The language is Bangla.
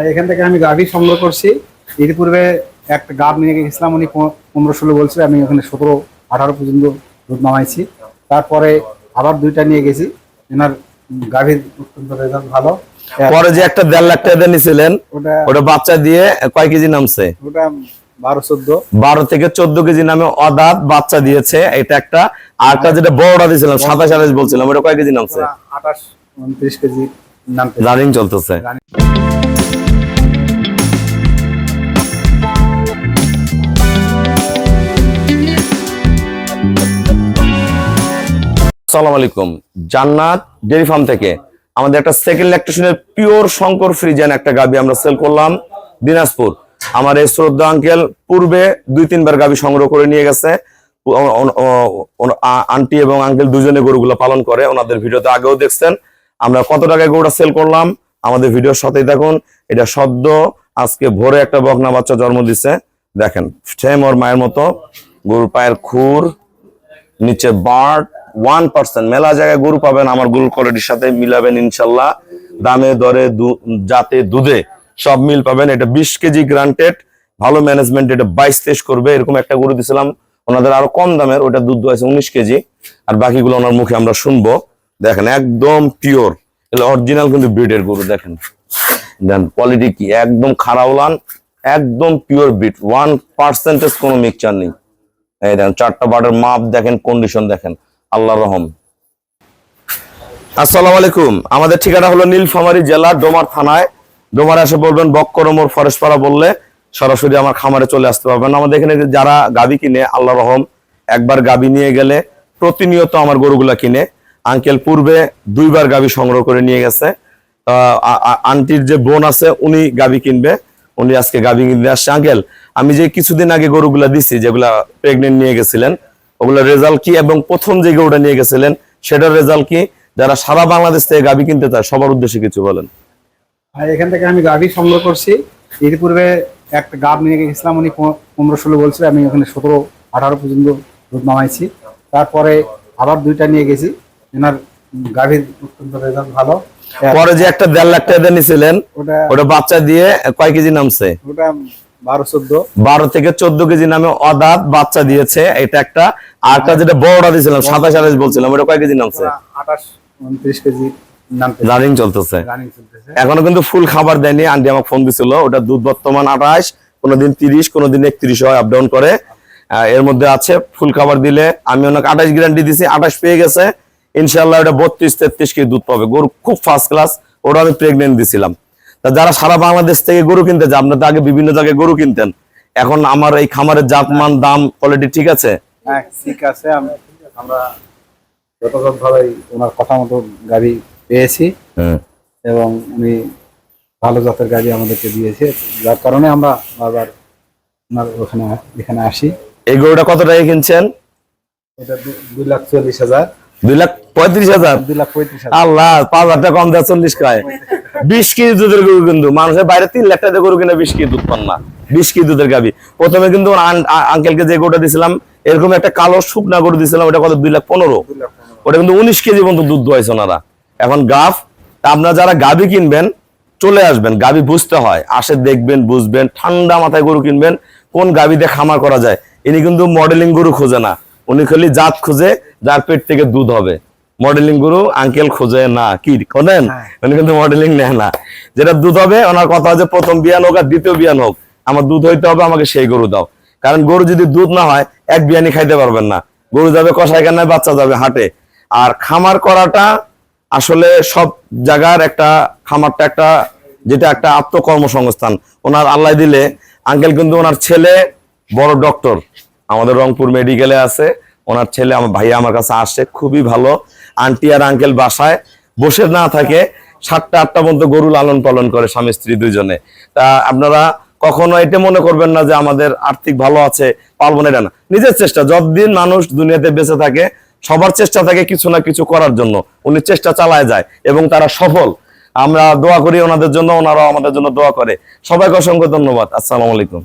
এখান থেকে আমি গাভী সংগ্রহ করছি। এর পূর্বে একটা গাভ নিয়ে গেছিলাম, উনি 15-16 বলছিল, আমি ওখানে 17-18 পর্যন্ত দুধ নামাইছি। তারপরে আবার দুইটা নিয়ে গেছি, এনার গাভীর অত্যন্ত রেজাল্ট ভালো। পরে যে একটা 1.5 লাখ টাকা নিয়েছিলেন ওটা বাচ্চা দিয়ে কয় কেজি নামছে? ওটা 12 থেকে 14 কেজি নামে অদাঁত বাচ্চা দিয়েছে এটা একটা। আরটা যেটা বড়টা দিয়েছিলাম 27-28 বলছিলাম, ওটা কয় কেজি নামছে? 28-29 কেজি নামছে, রানিং চলতেছে। আসসালামু আলাইকুম, জান্নাত ডেয়ারি ফার্ম থেকে আমাদের একটা সেকেন্ড ল্যাকটেশনের পিওর শঙ্কর ফ্রিজিয়ান একটা গাভী আমরা সেল করলাম দিনাজপুর। আমার এই শ্রদ্ধা আঙ্কেল পূর্বে 2-3 বার গাভী সংগ্রহ করে নিয়ে গেছে। আন্টি এবং আঙ্কেল দুজনে গরুগুলো পালন করে, ওনাদের ভিডিওতে আগেও দেখছেন। আমরা কত টাকায় গরুটা সেল করলাম আমাদের ভিডিওর সাথেই থাকুন। এটা সদ্য আজকে ভোরে একটা বকনা বাচ্চা জন্ম দিছে, দেখেন সেম ওর মায়ের মতো। গরুর পায়ের খুর, নিচে বার্ড 1%। মেলা জায়গায় গরু পাবেন, আমার গরুর কোয়ালিটির সাথে মিলাবেন ইনশাল্লাহ। দামে দরে জাতে দুধে সব মিল পাবেন। এটা 20 কেজি গ্রান্টেড, ভালো ম্যানেজমেন্ট, এটা 22-23 করবে এরকম একটা গরু দিছিলাম ওনাদের আরো কম দামের, ওটা দুধ আছে 19 কেজি। আর বাকিগুলো ওনার মুখে আমরা শুনবো। দেখেন একদম পিওর, অরিজিনাল কিন্তু ব্রিডের গরু। দেখেন দেন কোয়ালিটি কি, একদম খারাওলান, একদম পিওর ব্রিড, 1% কোনো মিক্সচার নেই। এই দেখেন চারটা বাটের মাপ দেখেন, কন্ডিশন দেখেন, আল্লাহর রহম। আসসালামু আলাইকুম, আমাদের ঠিকানা হলো নীলফামারী জেলা ডোমার থানায়। ডোমারে এসে বলবেন বক্করমোর ফরেস্টপাড়া বললে সরাসরি আমার খামারে চলে আসতে পারবেন। আমাদের এখানে যারা গাভী কিনে আল্লাহর রহম, একবার গাভী নিয়ে গেলে প্রতিনিয়ত আমার গরুগুলা কিনে। আঙ্কেল পূর্বে 2 বার গাভী সংগ্রহ করে নিয়ে গেছে। আন্টির যে বোন আছে উনি গাভী কিনবে, উনি আজকে গাভী কিনতে আসছে। আঙ্কেল, আমি যে কিছুদিন আগে গরুগুলা দিছি যেগুলা প্রেগনেন্ট নিয়ে গেছিলেন, ওগুলোর রেজাল্ট কি, এবং প্রথম যে গরুটা নিয়ে গেছিলেন সেটার রেজাল্ট কি? যারা সারা বাংলাদেশ থেকে গাভী কিনতে চায় সবার উদ্দেশ্যে কিছু বলেন। এখান থেকে আমি গাভী সংগ্রহ করছি। এর পূর্বে একটা গাভ নিয়ে গেছিলাম, উনি 15-16 বলছিল, আমি ওখানে 17-18 পর্যন্ত দুধ নামাইছি। তারপরে আবার দুইটা নিয়ে গেছি, এনার গাভীর অত্যন্ত রেজাল্ট ভালো। পরে যে একটা 1.5 লাখ টাকা নিয়েছিলেন ওটা বাচ্চা দিয়ে কয় কেজি নামছে? ওটা 12 থেকে 14 কেজি নামে অদাঁত বাচ্চা দিয়েছে এটা একটা। আরটা যেটা বড়টা দিয়েছিলাম 27-28 বলছিলাম, ওটা কয় কেজি নামছে? 28-29 কেজি রানিং চলতেছে। এখনো কিন্তু ফুল খাবার দেয়নি। আন্টি আমাকে ফোন দিছিল, ওটা দুধ বর্তমান 28, কোনোদিন 30, কোনোদিন 31 হয়, আপ ডাউন করে। এর মধ্যে আছে, ফুল খাবার দিলে আমি ওনাকে 28 গ্যারান্টি দিছি, 28 পেয়ে গেছে ইনশাল্লাহ। ওটা 32-33 কেজি দুধ পাবে, গরু খুব ফার্স্ট ক্লাস। ওটা আমি প্রেগনেন্ট দিছিলাম। যারা সারা বাংলাদেশ থেকে গরু কিনতে যায়, আপনার তো আগে বিভিন্ন জায়গায় গরু কিনতেন, এখন আমার এই খামারের জাতমান দাম কোয়ালিটি ঠিক আছে? হ্যাঁ ঠিক আছে, আমরা যথাযথভাবে ওনার কথা মতো গাড়ি পেয়েছি এবং উনি ভালো জাতের গাড়ি আমাদেরকে দিয়েছে, যার কারণে আমরা বারবার ওনার এখানে আসি। এই গরুটা কত টাকা কিনছেন? এটা 2,40,000। 2,35,000? 2,35,000। আল্লাহ, 5,000 টাকা কম দেয়, 40 খায়। 20 কেজি দুধের গরু, কিন্তু মানুষের বাইরে 3 লাখ টাকা গরু কিনে 20 কেজি দুধ পান না। 20 কেজি দুধের গাভী। প্রথমে কিন্তু আঙ্কেলকে যে গরুটা দিছিলাম এরকম একটা কালো শুকনা গরু দিছিলাম, ওটা কত 2,15,000। ওটা কিন্তু 19 কেজি পর্যন্ত দুধ দোয়াইছে ওনারা। এখন গাভ, আপনারা যারা গাভী কিনবেন চলে আসবেন, গাভী বুঝতে হয়, আসে দেখবেন বুঝবেন, ঠান্ডা মাথায় গরু কিনবেন। কোন গাভী দিয়ে খামার করা যায়, ইনি কিন্তু মডেলিং গরু খোঁজে না, উনি খালি জাত খুঁজে যার পেট থেকে দুধ হবে। মডেলিং গরু আঙ্কেল খোঁজে না, কি করেন? উনি কিন্তু মডেলিং নেয় না, যেটা দুধ হবে ওনার কথা হচ্ছে প্রথম বিয়ান হোক আর দ্বিতীয় বিয়ান হোক আমার দুধ হইতে হবে, আমাকে সেই গরু দাও। কারণ গরু যদি দুধ না হয় এক বিয়ানি খাইতে পারবেন না, গরু যাবে কষাইখানায়, বাচ্চা যাবে হাটে। আর খামার করাটা আসলে সব জায়গার একটা, খামারটা একটা, যেটা একটা আত্মকর্মসংস্থান। ওনার আল্লাহ দিলে আঙ্কেল কিন্তু ওনার ছেলে বড় ডক্টর, আমাদের রংপুর মেডিকেলে আছে। ওনার ছেলে আমার ভাইয়া আমার কাছে আসছে, খুবই ভালো। আন্টি আর আঙ্কেল বাসায় বসে না থাকে, 7টা-8টা পর্যন্ত গরু লালন পালন করে স্বামী স্ত্রী দুইজনে। তা আপনারা কখনো এটা মনে করবেন না যে আমাদের আর্থিক ভালো আছে পালবো না, এটা না, নিজের চেষ্টা। যতদিন মানুষ দুনিয়াতে বেঁচে থাকে সবার চেষ্টা থাকে কিছু না কিছু করার জন্য, উনি চেষ্টা চালায় যায় এবং তারা সফল। আমরা দোয়া করি ওনাদের জন্য, ওনারাও আমাদের জন্য দোয়া করে। সবাইকে অসংখ্য ধন্যবাদ। আসসালামু আলাইকুম।